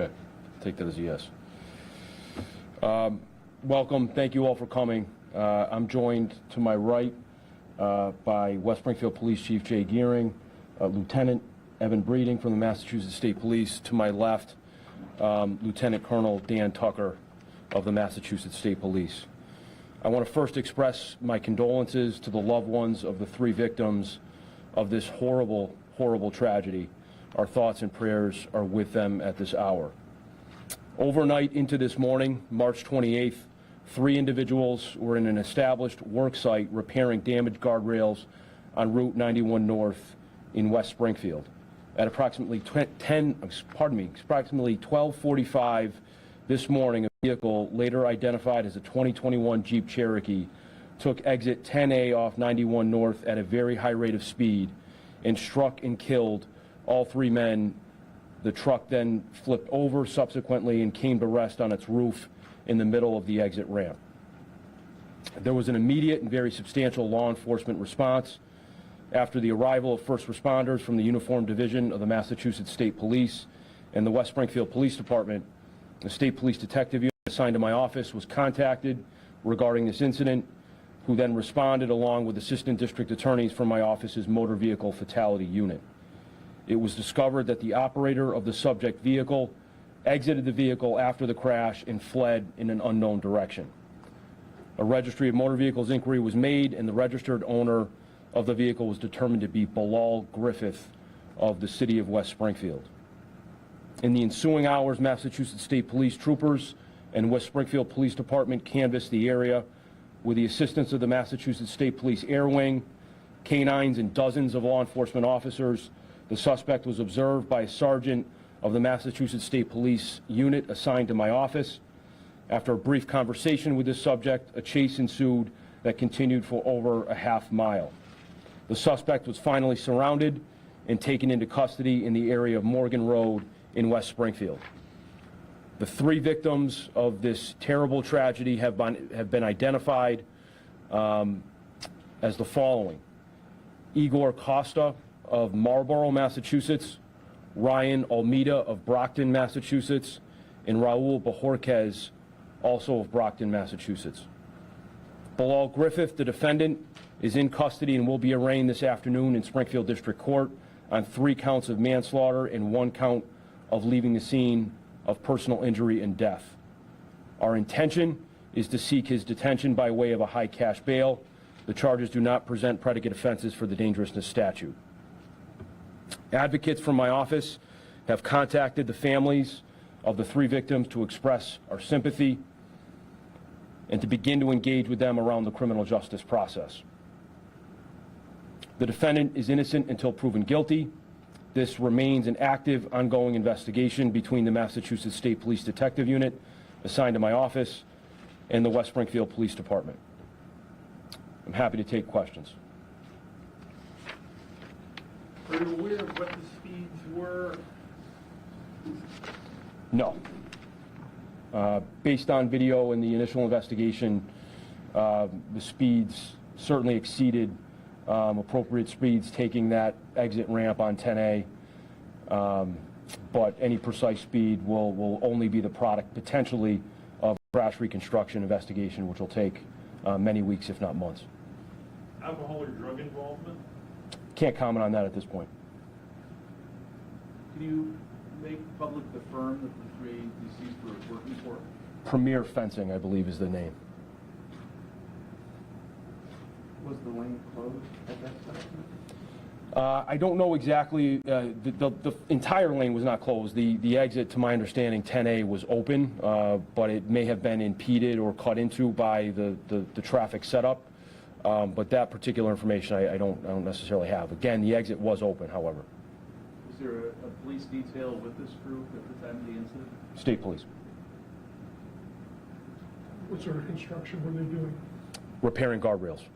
Okay, take that as a yes. Welcome, thank you all for coming. I'm joined to my right by West Springfield Police Chief Jay Gearing, Lieutenant Evan Breeding from the Massachusetts State Police. To my left, Lieutenant Colonel Dan Tucker of the Massachusetts State Police. I want to first express my condolences to the loved ones of the 3 victims of this horrible, horrible tragedy. Our thoughts and prayers are with them at this hour. Overnight into this morning, March 28th, 3 individuals were in an established work site repairing damaged guardrails on Route 91 North in West Springfield. At approximately 12:45 this morning, a vehicle later identified as a 2021 Jeep Cherokee took exit 10A off 91 North at a very high rate of speed and struck and killed all 3 men. The truck then flipped over subsequently and came to rest on its roof in the middle of the exit ramp. There was an immediate and very substantial law enforcement response after the arrival of first responders from the Uniform Division of the Massachusetts State Police and the West Springfield Police Department. The State Police Detective Unit assigned to my office was contacted regarding this incident, who then responded along with Assistant District Attorneys from my office's Motor Vehicle Fatality Unit. It was discovered that the operator of the subject vehicle exited the vehicle after the crash and fled in an unknown direction. A Registry of Motor Vehicles inquiry was made, and the registered owner of the vehicle was determined to be Bilal Griffith of the city of West Springfield. In the ensuing hours, Massachusetts State Police troopers and West Springfield Police Department canvassed the area with the assistance of the Massachusetts State Police Air Wing, canines, and dozens of law enforcement officers. The suspect was observed by a sergeant of the Massachusetts State Police unit assigned to my office. After a brief conversation with this subject, a chase ensued that continued for over a half mile. The suspect was finally surrounded and taken into custody in the area of Morgan Road in West Springfield. The 3 victims of this terrible tragedy have been identified as the following: Igor Costa of Marlborough, Massachusetts, Ryan Almeida of Brockton, Massachusetts, and Raul Bajorquez, also of Brockton, Massachusetts. Bilal Griffith, the defendant, is in custody and will be arraigned this afternoon in Springfield District Court on 3 counts of manslaughter and 1 count of leaving the scene of personal injury and death. Our intention is to seek his detention by way of a high cash bail. The charges do not present predicate offenses for the dangerousness statute. Advocates from my office have contacted the families of the 3 victims to express our sympathy and to begin to engage with them around the criminal justice process. The defendant is innocent until proven guilty. This remains an active, ongoing investigation between the Massachusetts State Police Detective Unit, assigned to my office, and the West Springfield Police Department. I'm happy to take questions. Are you aware of what the speeds were? No. Based on video and the initial investigation, the speeds certainly exceeded appropriate speeds taking that exit ramp on 10A, but any precise speed will only be the product potentially of a crash reconstruction investigation, which will take many weeks, if not months. Alcohol or drug involvement? Can't comment on that at this point. Can you make public the firm that the 3 deceased were working for? Premier Fencing, I believe, is the name. Was the lane closed at that time? I don't know exactly. The entire lane was not closed. The exit, to my understanding, 10A was open, but it may have been impeded or cut into by the traffic setup. But that particular information I don't necessarily have. Again, the exit was open, however. Was there a police detail with this group at the time of the incident? State Police. What sort of construction were they doing? Repairing guardrails.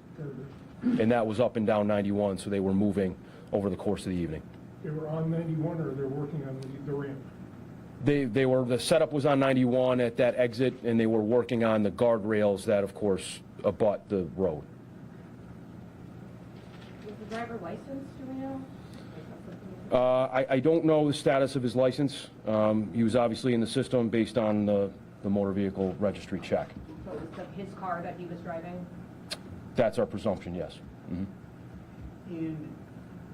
And that was up and down 91, so they were moving over the course of the evening. They were on 91, or they're working on the ramp? The setup was on 91 at that exit, and they were working on the guardrails that, of course, abut the road. Was the driver licensed, do we know? I don't know the status of his license. He was obviously in the system based on the motor vehicle registry check. So it was his car that he was driving? That's our presumption, yes. Mhm. And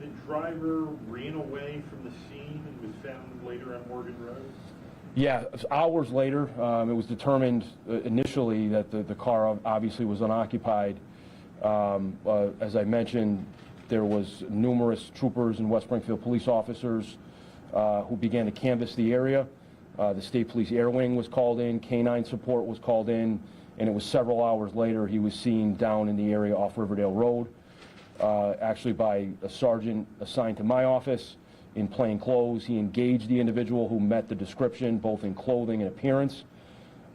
the driver ran away from the scene and was found later on Morgan Road? Yeah, hours later, it was determined initially that the car obviously was unoccupied. As I mentioned, there was numerous troopers and West Springfield police officers who began to canvass the area. The State Police Air Wing was called in, canine support was called in, and it was several hours later he was seen down in the area off Riverdale Road, actually by a sergeant assigned to my office in plain clothes. He engaged the individual who met the description, both in clothing and appearance,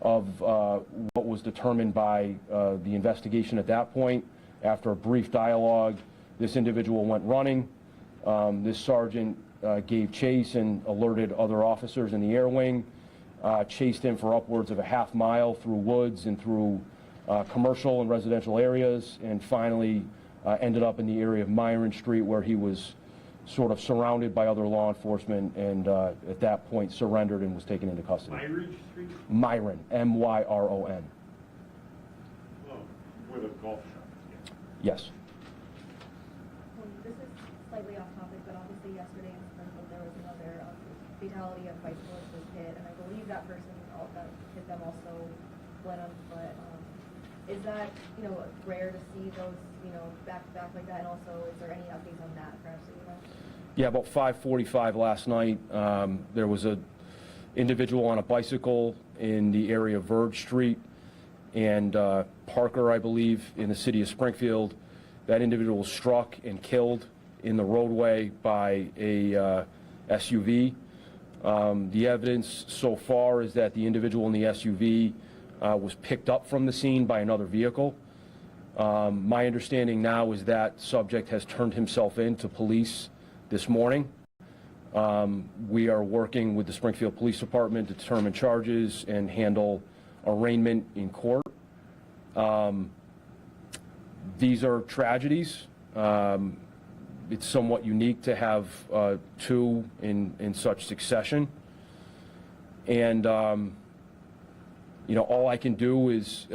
of what was determined by the investigation at that point. After a brief dialogue, this individual went running. This sergeant gave chase and alerted other officers in the air wing, chased him for upwards of a half mile through woods and through commercial and residential areas, and finally ended up in the area of Myron Street, where he was sort of surrounded by other law enforcement, and at that point surrendered and was taken into custody. Myridge Street? Myron, M-Y-R-O-N. Oh, where the golf shop is. Yes. This is slightly off topic, but obviously yesterday in Springfield there was another fatality of bicyclist was hit, and I believe that person that hit them also bled on foot. Is that, rare to see those, back to back like that? And also, is there any updates on that, perhaps, that you know? Yeah, about 5:45 last night, there was an individual on a bicycle in the area of Verge Street and Parker, I believe, in the city of Springfield. That individual was struck and killed in the roadway by a SUV. The evidence so far is that the individual in the SUV was picked up from the scene by another vehicle. My understanding now is that subject has turned himself in to police this morning. We are working with the Springfield Police Department to determine charges and handle arraignment in court. These are tragedies. It's somewhat unique to have two in such succession. And all I can do is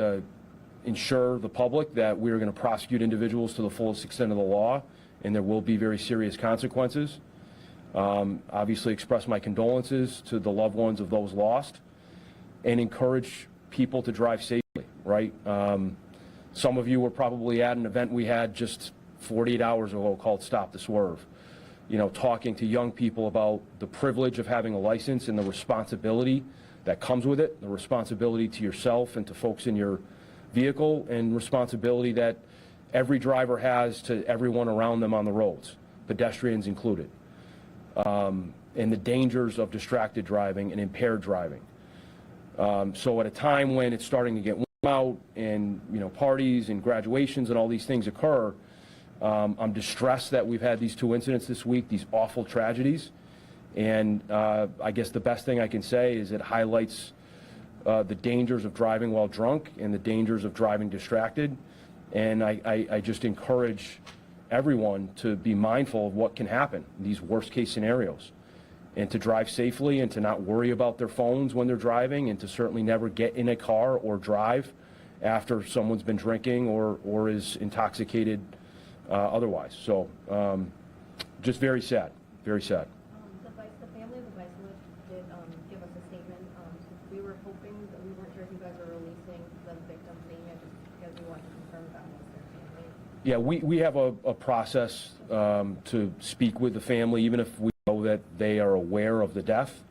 ensure the public that we are going to prosecute individuals to the fullest extent of the law, and there will be very serious consequences. Obviously express my condolences to the loved ones of those lost, and encourage people to drive safely, right? Some of you were probably at an event we had just 48 hours ago called Stop the Swerve. Talking to young people about the privilege of having a license and the responsibility that comes with it, the responsibility to yourself and to folks in your vehicle, and responsibility that every driver has to everyone around them on the roads, pedestrians included, and the dangers of distracted driving and impaired driving. So at a time when it's starting to get warm out and parties and graduations and all these things occur, I'm distressed that we've had these two incidents this week, these awful tragedies. And I guess the best thing I can say is it highlights the dangers of driving while drunk and the dangers of driving distracted. And I just encourage everyone to be mindful of what can happen in these worst case scenarios, and to drive safely and to not worry about their phones when they're driving, and to certainly never get in a car or drive after someone's been drinking or is intoxicated otherwise. So just very sad, very sad. The family of the bicyclist did give us a statement. We were hoping that we weren't sure if you guys were releasing the victim's name yet, just because we wanted to confirm that was their family. Yeah, we have a process to speak with the family, even if we know that they are aware of the death.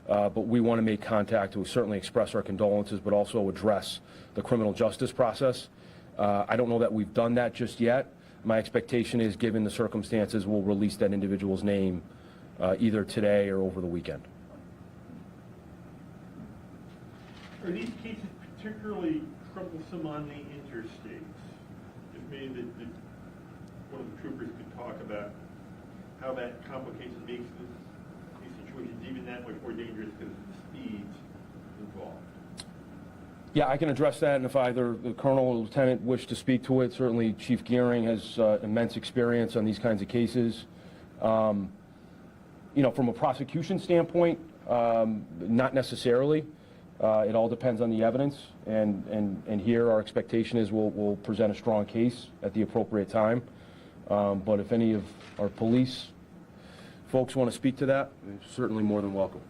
But we want to make contact to certainly express our condolences, but also address the criminal justice process. I don't know that we've done that just yet. My expectation is, given the circumstances, we'll release that individual's name either today or over the weekend. Are these cases particularly troublesome on the interstates? If maybe one of the troopers could talk about how that complicates and makes these situations even that much more dangerous because of the speeds involved. Yeah, I can address that, and if either the colonel or lieutenant wish to speak to it, certainly Chief Gearing has immense experience on these kinds of cases. from a prosecution standpoint, not necessarily. It all depends on the evidence, and here our expectation is we'll present a strong case at the appropriate time. But if any of our police folks want to speak to that, they're certainly more than welcome.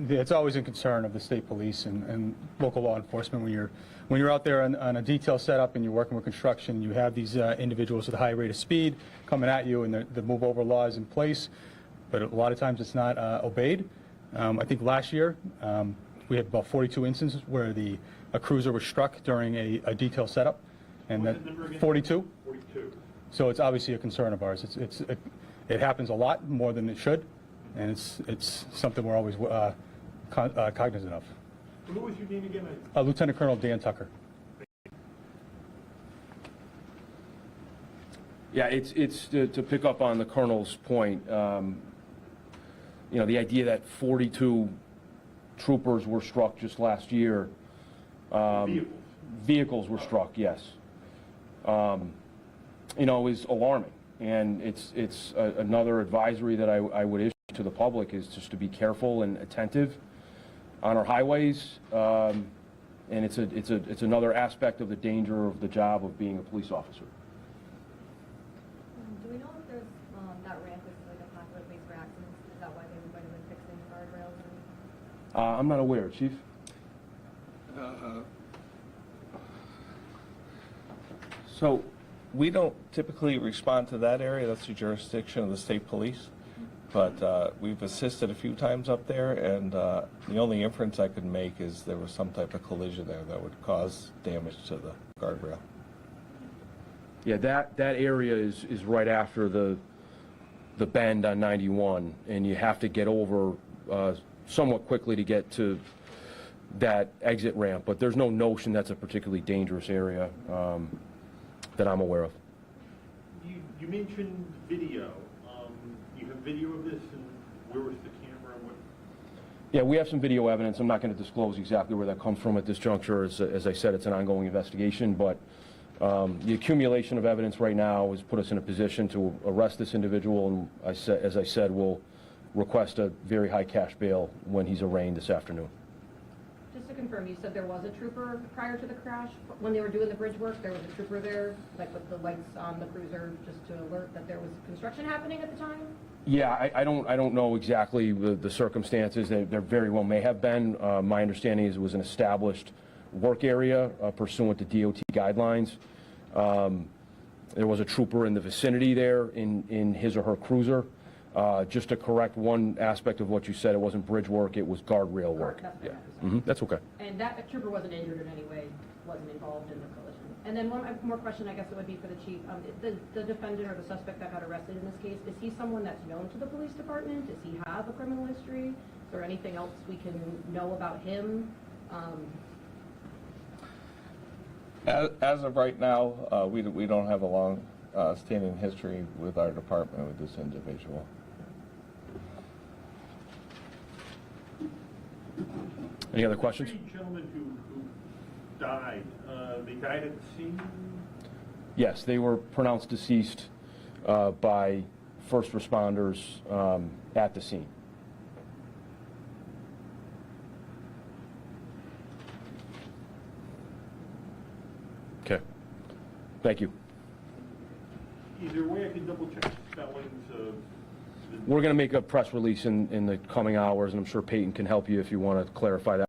It's always a concern of the state police and local law enforcement when you're out there on a detail setup and you're working with construction. You have these individuals with a high rate of speed coming at you, and the move over law is in place, but a lot of times it's not obeyed. I think last year we had about 42 instances where a cruiser was struck during a detail setup, and What's that the number again? 42. 42. So it's obviously a concern of ours. It happens a lot more than it should, and it's something we're always cognizant of. What was your name again? Lieutenant Colonel Dan Tucker. Yeah, it's to pick up on the colonel's point. The idea that 42 troopers were struck just last year. Vehicles. Vehicles were struck, yes. Is alarming, and it's another advisory that I would issue to the public is just to be careful and attentive on our highways, and it's another aspect of the danger of the job of being a police officer. Do we know if there's, that ramp is like a popular place for accidents? Is that why they might have been fixing guardrails and? I'm not aware, Chief. So we don't typically respond to that area. That's the jurisdiction of the state police. But we've assisted a few times up there, and the only inference I could make is there was some type of collision there that would cause damage to the guardrail. Yeah, that area is right after the bend on 91, and you have to get over somewhat quickly to get to that exit ramp. But there's no notion that's a particularly dangerous area that I'm aware of. You mentioned video. You have video of this, and where was the camera? What? Yeah, we have some video evidence. I'm not going to disclose exactly where that comes from at this juncture. As I said, it's an ongoing investigation, but the accumulation of evidence right now has put us in a position to arrest this individual, and as I said, we'll request a very high cash bail when he's arraigned this afternoon. Just to confirm, you said there was a trooper prior to the crash? When they were doing the bridge work, there was a trooper there, like with the lights on the cruiser, just to alert that there was construction happening at the time? Yeah, I don't know exactly the circumstances. There very well may have been. My understanding is it was an established work area pursuant to DOT guidelines. There was a trooper in the vicinity there in his or her cruiser. Just to correct one aspect of what you said, it wasn't bridge work, it was guardrail work. Correct, that's what I Yeah, that's okay. And that trooper wasn't injured in any way, wasn't involved in the collision. And then one more question, I guess it would be for the chief. The defendant or the suspect that got arrested in this case, is he someone that's known to the police department? Does he have a criminal history? Is there anything else we can know about him? As of right now, we don't have a long standing history with our department with this individual. Any other questions? Three gentlemen who died, they died at the scene? Yes, they were pronounced deceased by first responders at the scene. Okay. Thank you. Is there a way I can double check the spellings of the... We're going to make a press release in the coming hours, and I'm sure Peyton can help you if you want to clarify that.